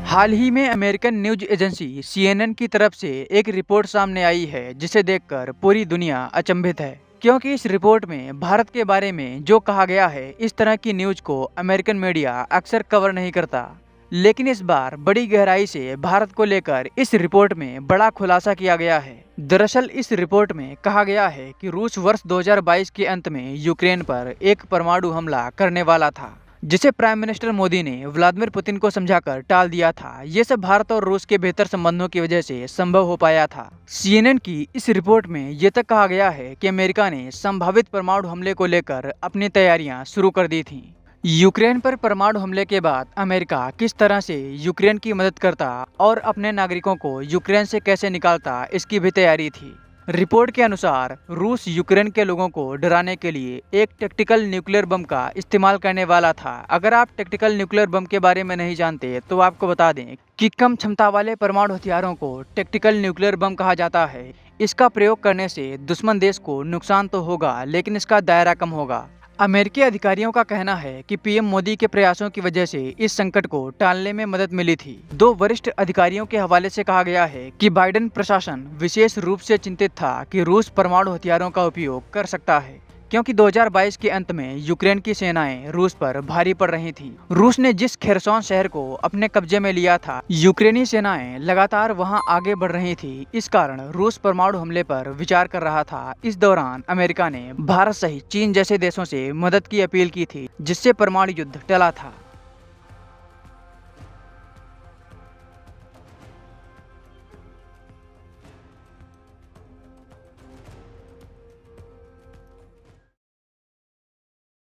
हाल ही में American news agency CNN की तरफ से एक रिपोर्ट सामने आई है जिसे देखकर पूरी दुनिया अचंभित है, क्योंकि इस रिपोर्ट में भारत के बारे में जो कहा गया है इस तरह की न्यूज को अमेरिकन मीडिया अक्सर कवर नहीं करता। लेकिन इस बार बड़ी गहराई से भारत को लेकर इस रिपोर्ट में बड़ा खुलासा किया गया है। दरअसल इस रिपोर्ट में कहा गया है कि रूस वर्ष 2022 के अंत में यूक्रेन पर एक परमाणु हमला करने वाला था, जिसे प्राइम मिनिस्टर मोदी ने व्लादिमीर पुतिन को समझाकर टाल दिया था। ये सब भारत और रूस के बेहतर संबंधों की वजह से संभव हो पाया था। CNN की इस रिपोर्ट में ये तक कहा गया है कि अमेरिका ने संभावित परमाणु हमले को लेकर अपनी तैयारियां शुरू कर दी थीं। यूक्रेन पर परमाणु हमले के बाद अमेरिका किस तरह से यूक्रेन की मदद करता और अपने नागरिकों को यूक्रेन से कैसे निकालता, इसकी भी तैयारी थी। रिपोर्ट के अनुसार रूस यूक्रेन के लोगों को डराने के लिए एक टैक्टिकल न्यूक्लियर बम का इस्तेमाल करने वाला था। अगर आप टैक्टिकल न्यूक्लियर बम के बारे में नहीं जानते तो आपको बता दें कि कम क्षमता वाले परमाणु हथियारों को टैक्टिकल न्यूक्लियर बम कहा जाता है। इसका प्रयोग करने से दुश्मन देश को नुकसान तो होगा, लेकिन इसका दायरा कम होगा। अमेरिकी अधिकारियों का कहना है कि पीएम मोदी के प्रयासों की वजह से इस संकट को टालने में मदद मिली थी। दो वरिष्ठ अधिकारियों के हवाले से कहा गया है कि बाइडेन प्रशासन विशेष रूप से चिंतित था कि रूस परमाणु हथियारों का उपयोग कर सकता है, क्योंकि 2022 के अंत में यूक्रेन की सेनाएं रूस पर भारी पड़ रही थीं। रूस ने जिस खेरसॉन शहर को अपने कब्जे में लिया था, यूक्रेनी सेनाएं लगातार वहां आगे बढ़ रही थी। इस कारण रूस परमाणु हमले पर विचार कर रहा था। इस दौरान अमेरिका ने भारत सहित चीन जैसे देशों से मदद की अपील की थी, जिससे परमाणु युद्ध टला था।